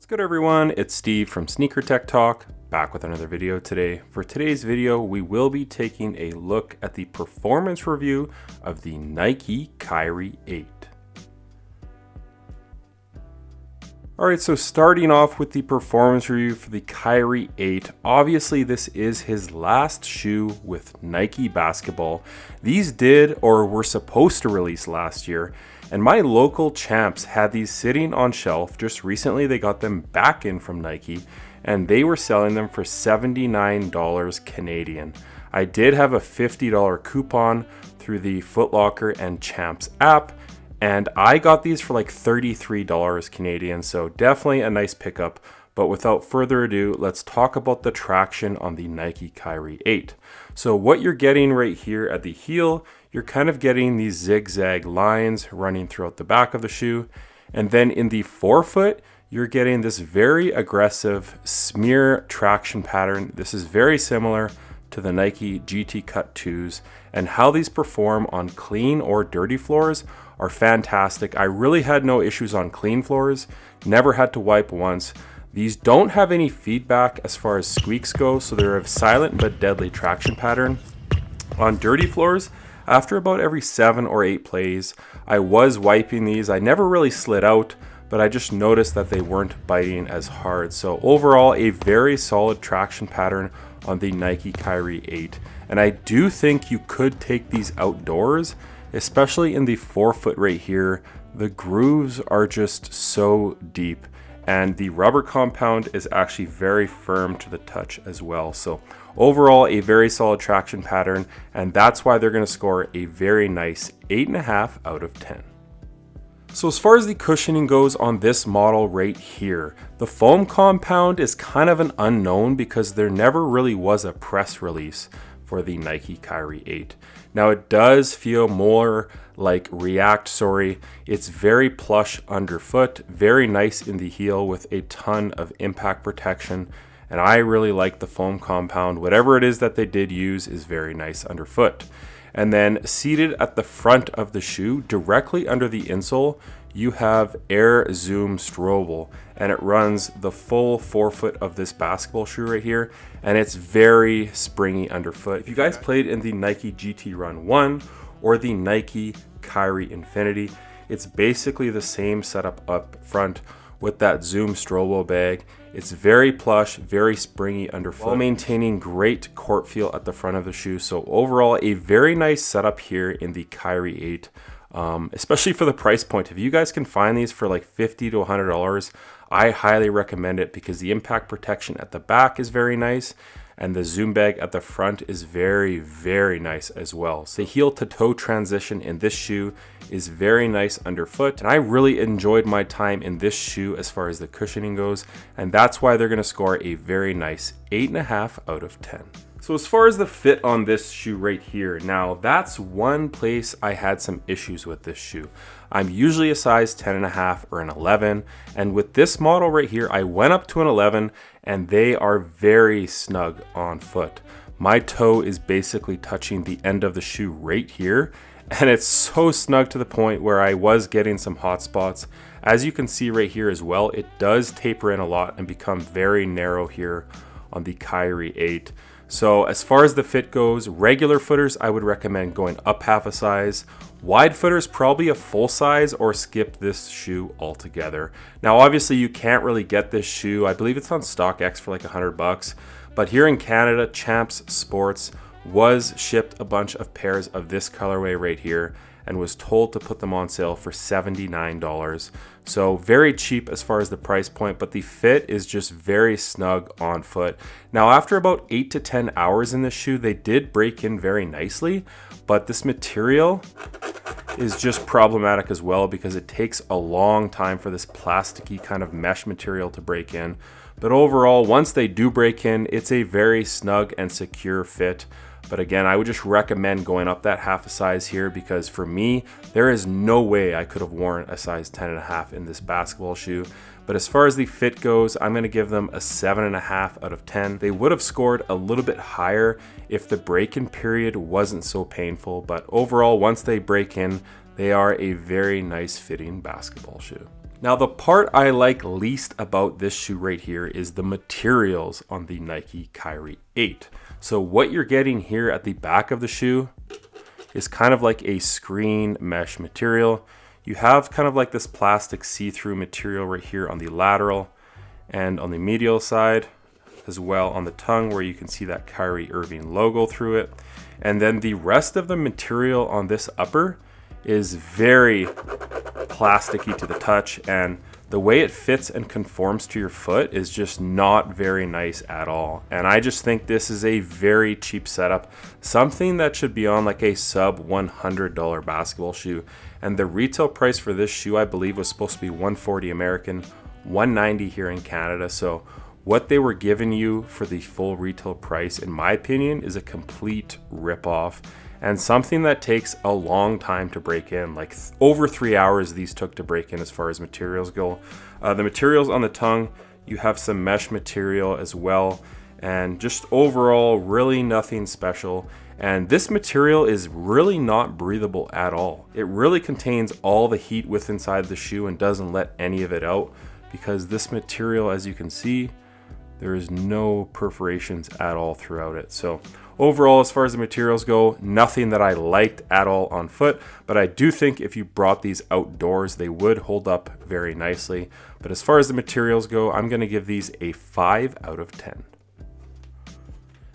What's good everyone, it's Steve from Sneaker Tech Talk, back with another video today. For today's video, we will be taking a look at the performance review of the Nike Kyrie 8. Alright, so starting off with the performance review for the Kyrie 8, obviously this is his last shoe with Nike basketball. These did or were supposed to release last year, and my local Champs had these sitting on shelf. Just recently they got them back in from Nike and they were selling them for $79 Canadian. I did have a $50 coupon through the Foot Locker and Champs app, and I got these for like $33 Canadian, so definitely a nice pickup. But without further ado, let's talk about the traction on the Nike Kyrie 8. So what you're getting right here at the heel, you're kind of getting these zigzag lines running throughout the back of the shoe. And then in the forefoot, you're getting this very aggressive smear traction pattern. This is very similar to the Nike GT Cut 2s, and how these perform on clean or dirty floors are fantastic. I really had no issues on clean floors, never had to wipe once. These don't have any feedback as far as squeaks go, so they're a silent but deadly traction pattern. On dirty floors, after about every 7 or 8 plays, I was wiping these. I never really slid out, but I just noticed that they weren't biting as hard. So overall, a very solid traction pattern on the Nike Kyrie 8. And I do think you could take these outdoors, especially in the forefoot right here. The grooves are just so deep, and the rubber compound is actually very firm to the touch as well. So overall, a very solid traction pattern, and that's why they're going to score a very nice 8.5 out of 10. So as far as the cushioning goes on this model right here, the foam compound is kind of an unknown because there never really was a press release for the Nike Kyrie 8. Now it does feel more like React, it's very plush underfoot, very nice in the heel with a ton of impact protection, and I really like the foam compound. Whatever it is that they did use is very nice underfoot. And then seated at the front of the shoe, directly under the insole, you have Air Zoom Strobel, and it runs the full forefoot of this basketball shoe right here, and it's very springy underfoot. If you guys played in the Nike GT Run 1 or the Nike Kyrie Infinity, it's basically the same setup up front with that Zoom Strobel bag. It's very plush, very springy underfoot, while maintaining great court feel at the front of the shoe. So overall, a very nice setup here in the Kyrie 8, especially for the price point. If you guys can find these for like $50 to $100, I highly recommend it because the impact protection at the back is very nice, and the zoom bag at the front is very, very nice as well. So the heel to toe transition in this shoe is very nice underfoot, and I really enjoyed my time in this shoe as far as the cushioning goes, and that's why they're going to score a very nice 8.5 out of 10. So as far as the fit on this shoe right here, now that's one place I had some issues with this shoe. I'm usually a size 10.5 or an 11, and with this model right here, I went up to an 11, and they are very snug on foot. My toe is basically touching the end of the shoe right here, and it's so snug to the point where I was getting some hot spots. As you can see right here as well, it does taper in a lot and become very narrow here on the Kyrie 8. So as far as the fit goes, regular footers, I would recommend going up half a size. Wide footers, probably a full size, or skip this shoe altogether. Now, obviously you can't really get this shoe. I believe it's on StockX for like $100, but here in Canada, Champs Sports was shipped a bunch of pairs of this colorway right here and was told to put them on sale for $79. So very cheap as far as the price point, but the fit is just very snug on foot. Now after about 8 to 10 hours in this shoe, they did break in very nicely, but this material is just problematic as well because it takes a long time for this plasticky kind of mesh material to break in. But overall, once they do break in, it's a very snug and secure fit. But again, I would just recommend going up that half a size here because for me, there is no way I could have worn a size 10.5 in this basketball shoe. But as far as the fit goes, I'm going to give them a 7.5 out of 10. They would have scored a little bit higher if the break-in period wasn't so painful. But overall, once they break in, they are a very nice fitting basketball shoe. Now the part I like least about this shoe right here is the materials on the Nike Kyrie 8. So what you're getting here at the back of the shoe is kind of like a screen mesh material. You have kind of like this plastic see-through material right here on the lateral and on the medial side, as well on the tongue where you can see that Kyrie Irving logo through it. And then the rest of the material on this upper is very plasticky to the touch, and the way it fits and conforms to your foot is just not very nice at all. And I just think this is a very cheap setup, something that should be on like a sub $100 basketball shoe. And the retail price for this shoe, I believe, was supposed to be $140 American, $190 here in Canada. So what they were giving you for the full retail price, in my opinion, is a complete ripoff and something that takes a long time to break in. Like over 3 hours these took to break in as far as materials go. The materials on the tongue, you have some mesh material as well, and just overall really nothing special. And this material is really not breathable at all. It really contains all the heat within inside the shoe and doesn't let any of it out, because this material, as you can see, there is no perforations at all throughout it. So overall, as far as the materials go, nothing that I liked at all on foot, but I do think if you brought these outdoors, they would hold up very nicely. But as far as the materials go, I'm gonna give these a 5 out of 10.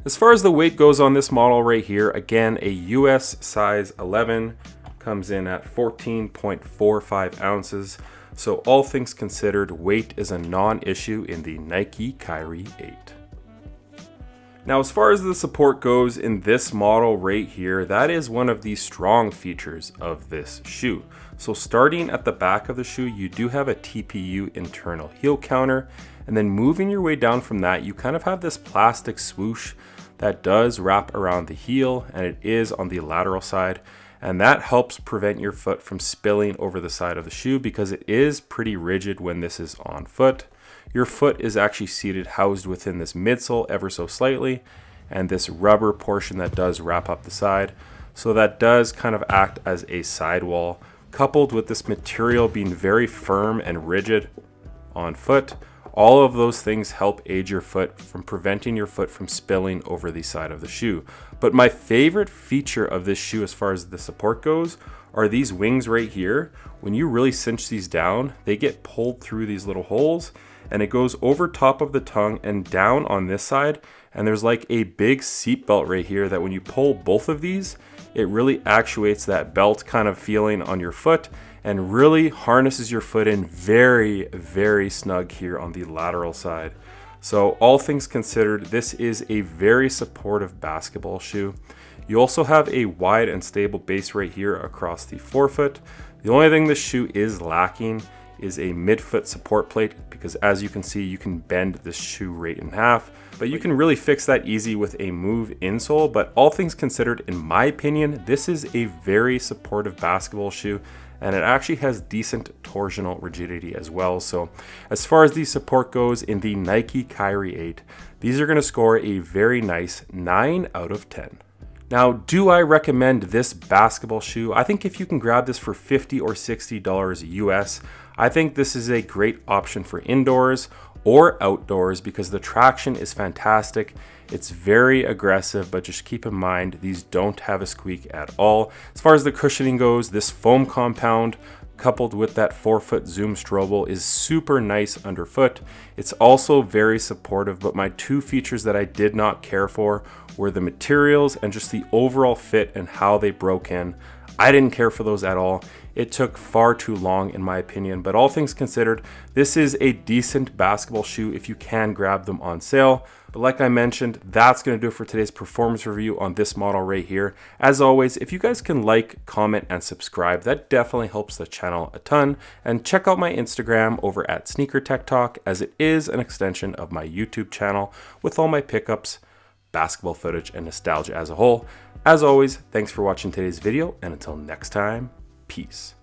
As far as the weight goes on this model right here, again, a US size 11 comes in at 14.45 ounces. So all things considered, weight is a non-issue in the Nike Kyrie 8. Now, as far as the support goes in this model right here, that is one of the strong features of this shoe. So starting at the back of the shoe, you do have a TPU internal heel counter, and then moving your way down from that, you kind of have this plastic swoosh that does wrap around the heel, and it is on the lateral side. And that helps prevent your foot from spilling over the side of the shoe, because it is pretty rigid when this is on foot. Your foot is actually seated, housed within this midsole ever so slightly, and this rubber portion that does wrap up the side. So that does kind of act as a sidewall, coupled with this material being very firm and rigid on foot. All of those things help aid your foot from preventing your foot from spilling over the side of the shoe. But my favorite feature of this shoe as far as the support goes are these wings right here. When you really cinch these down, they get pulled through these little holes, and it goes over top of the tongue and down on this side. And there's like a big seat belt right here that when you pull both of these, it really actuates that belt kind of feeling on your foot and really harnesses your foot in very, very snug here on the lateral side. So all things considered, this is a very supportive basketball shoe. You also have a wide and stable base right here across the forefoot. The only thing this shoe is lacking is a midfoot support plate, because as you can see, you can bend this shoe right in half, but you can really fix that easy with a move insole. But all things considered, in my opinion, this is a very supportive basketball shoe, and it actually has decent torsional rigidity as well. So as far as the support goes in the Nike Kyrie 8, these are going to score a very nice 9 out of 10. Now, do I recommend this basketball shoe? I think if you can grab this for $50 or $60 US, I think this is a great option for indoors or outdoors, because the traction is fantastic. It's very aggressive, but just keep in mind, these don't have a squeak at all. As far as the cushioning goes, this foam compound coupled with that forefoot zoom strobel is super nice underfoot. It's also very supportive, but my two features that I did not care for were the materials and just the overall fit and how they broke in. I didn't care for those at all. It took far too long in my opinion, but all things considered, this is a decent basketball shoe if you can grab them on sale. But like I mentioned, that's going to do it for today's performance review on this model right here. As always, if you guys can like, comment, and subscribe, that definitely helps the channel a ton. And check out my Instagram over at Sneaker Tech Talk, as it is an extension of my YouTube channel with all my pickups, basketball footage, and nostalgia as a whole. As always, thanks for watching today's video, and until next time, peace.